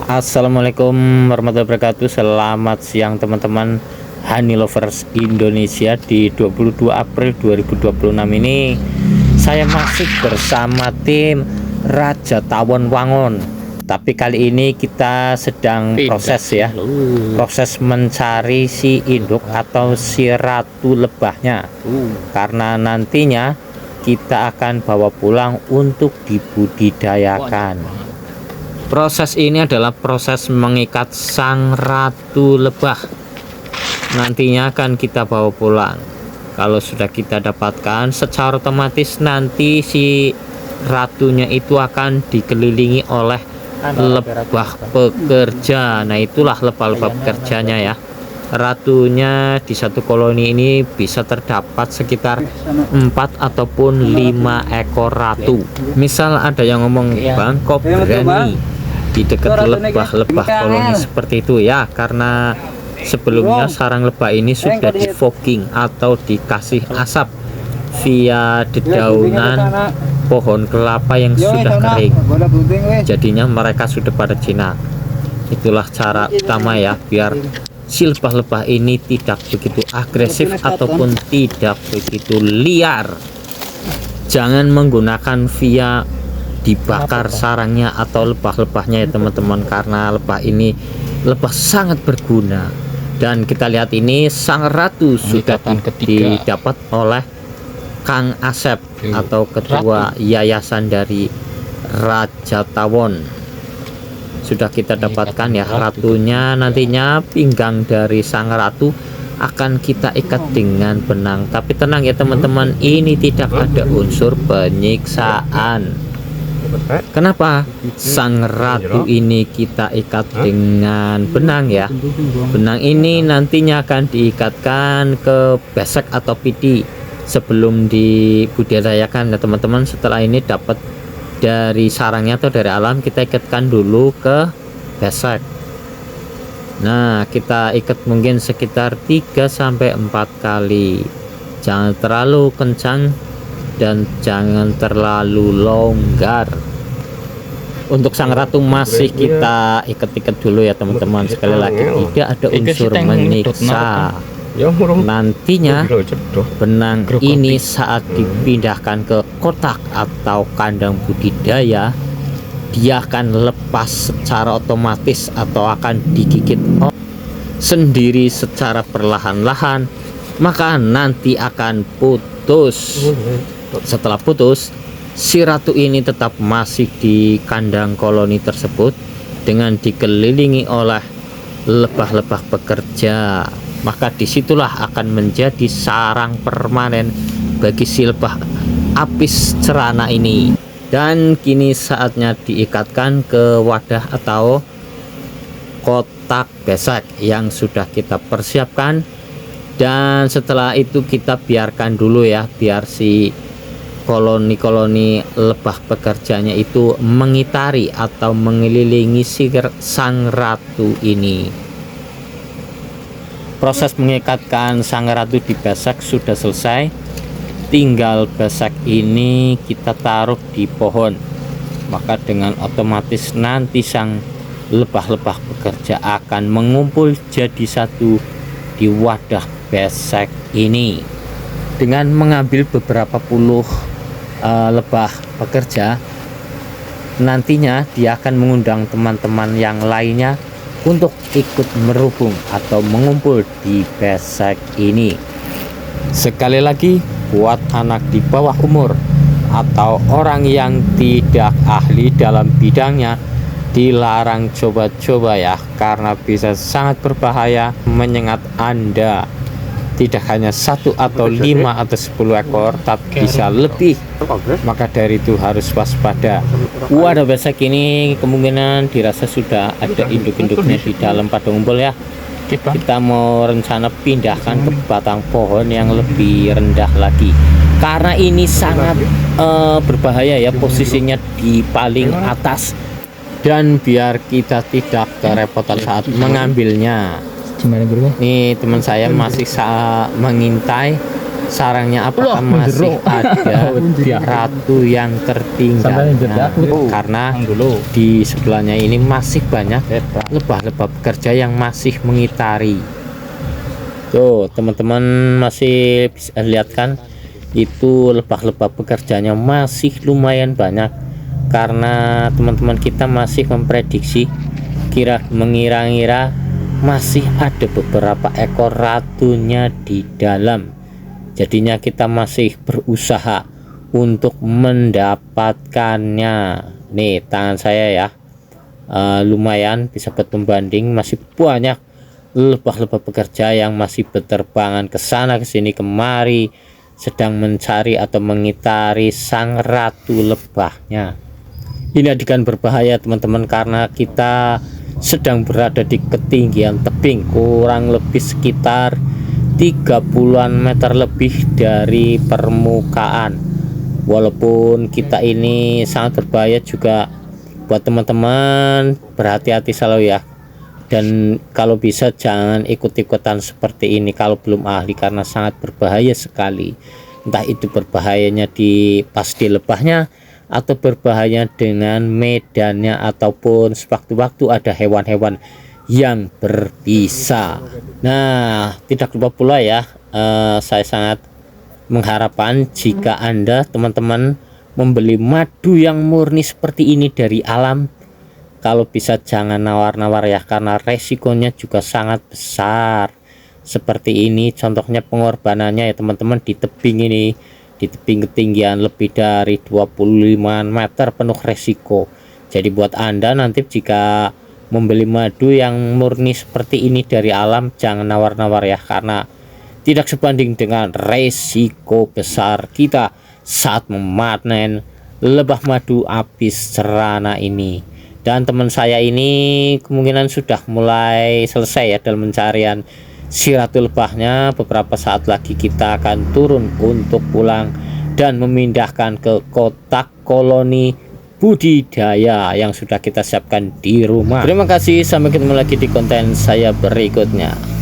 Assalamualaikum warahmatullahi wabarakatuh. Selamat siang teman-teman Honey Lovers Indonesia. Di 22 April 2026 ini saya masih bersama tim Raja Tawon Wangun. Tapi kali ini kita sedang proses ya, proses mencari si induk atau si ratu lebahnya. Karena nantinya kita akan bawa pulang untuk dibudidayakan. Proses ini adalah proses mengikat sang ratu lebah. Nantinya akan kita bawa pulang. Kalau sudah kita dapatkan, secara otomatis nanti si ratunya itu akan dikelilingi oleh lebah pekerja. Nah, itulah lebah-lebah pekerjanya ya. Ratunya di satu koloni ini bisa terdapat sekitar 4 ataupun 5 ekor ratu. Misal ada yang ngomong, "Bang, kok berani di dekat lebah-lebah koloni seperti itu?" Ya, karena sebelumnya sarang lebah ini sudah di fogging atau dikasih asap via dedaunan pohon kelapa yang sudah kering. Jadinya mereka sudah pada jinak. Itulah cara utama ya, biar si lebah-lebah ini tidak begitu agresif ataupun tidak begitu liar. Jangan menggunakan via dibakar sarangnya atau lebah-lebahnya ya teman-teman, karena lebah ini lebah sangat berguna. Dan kita lihat ini sang ratu sudah didapat oleh Kang Asep atau ketua yayasan dari Raja Tawon. Sudah kita dapatkan ya ratunya. Nantinya pinggang dari sang ratu akan kita ikat dengan benang. Tapi tenang ya teman-teman, ini tidak ada unsur penyiksaan. Kenapa sang ratu ini kita ikat dengan benang ya? Benang ini nantinya akan diikatkan ke besek atau pidi sebelum dibudidayakan ya teman-teman. Setelah ini dapat dari sarangnya atau dari alam, kita ikatkan dulu ke besek. Nah, kita ikat mungkin sekitar 3-4 kali. Jangan terlalu kencang dan jangan terlalu longgar. Untuk sang ratu masih kita ikat-ikat dulu ya teman-teman. Sekali lagi, tidak ada unsur menyiksa. Nantinya benang ini saat dipindahkan ke kotak atau kandang budidaya, dia akan lepas secara otomatis atau akan digigit sendiri secara perlahan-lahan, maka nanti akan putus. Setelah putus, si ratu ini tetap masih di kandang koloni tersebut dengan dikelilingi oleh lebah-lebah pekerja. Maka disitulah akan menjadi sarang permanen bagi si lebah apis cerana ini. Dan kini saatnya diikatkan ke wadah atau kotak besek yang sudah kita persiapkan. Dan setelah itu kita biarkan dulu ya, biar si koloni-koloni lebah pekerjanya itu mengitari atau mengelilingi sang ratu ini. Proses mengikatkan sang ratu di besek sudah selesai. Tinggal besek ini kita taruh di pohon. Maka dengan otomatis nanti sang lebah-lebah pekerja akan mengumpul jadi satu di wadah besek ini. Dengan mengambil beberapa puluh lebah pekerja, nantinya dia akan mengundang teman-teman yang lainnya untuk ikut merubung atau mengumpul di besek ini. Sekali lagi, buat anak di bawah umur atau orang yang tidak ahli dalam bidangnya, dilarang coba-coba ya, karena bisa sangat berbahaya menyengat Anda. Tidak hanya 1 atau 5 atau 10 ekor, tapi bisa lebih. Maka dari itu harus waspada. Wadah besek ini kemungkinan dirasa sudah ada induk-induknya di dalam pada ngumpul ya. Kita mau rencana pindahkan ke batang pohon yang lebih rendah lagi, karena ini sangat berbahaya ya, posisinya di paling atas. Dan biar kita tidak kerepotan saat mengambilnya. Nih teman saya masih mengintai sarangnya apakah masih ada ratu yang tertinggal. Nah, karena di sebelahnya ini masih banyak lebah-lebah pekerja yang masih mengitari. Tuh teman-teman masih bisa lihat kan, itu lebah-lebah pekerjanya masih lumayan banyak, karena teman-teman kita masih memprediksi, mengira-ngira masih ada beberapa ekor ratunya di dalam. Jadinya kita masih berusaha untuk mendapatkannya. Nih tangan saya ya, lumayan bisa buat pembanding, masih banyak lebah-lebah pekerja yang masih berterbangan ke sana ke sini kemari, sedang mencari atau mengitari sang ratu lebahnya. Ini adegan berbahaya teman-teman, karena kita sedang berada di ketinggian tebing kurang lebih sekitar 30-an meter lebih dari permukaan. Walaupun kita ini sangat berbahaya juga, buat teman-teman berhati-hati selalu ya, dan kalau bisa jangan ikut-ikutan seperti ini kalau belum ahli, karena sangat berbahaya sekali. Entah itu berbahayanya pas di lebahnya, atau berbahaya dengan medannya, ataupun sewaktu-waktu ada hewan-hewan yang berbisa. Nah tidak lupa pula ya, saya sangat mengharapkan jika Anda teman-teman membeli madu yang murni seperti ini dari alam, kalau bisa jangan nawar-nawar ya, karena resikonya juga sangat besar. Seperti ini contohnya pengorbanannya ya teman-teman, di tebing ini, di tebing ketinggian lebih dari 25 meter, penuh resiko. Jadi buat Anda nanti jika membeli madu yang murni seperti ini dari alam, jangan nawar-nawar ya, karena tidak sebanding dengan resiko besar kita saat memanen lebah madu apis cerana ini. Dan teman saya ini kemungkinan sudah mulai selesai ya dalam pencarian si ratu lebahnya. Beberapa saat lagi kita akan turun untuk pulang dan memindahkan ke kotak koloni budidaya yang sudah kita siapkan di rumah. Terima kasih, sampai ketemu lagi di konten saya berikutnya.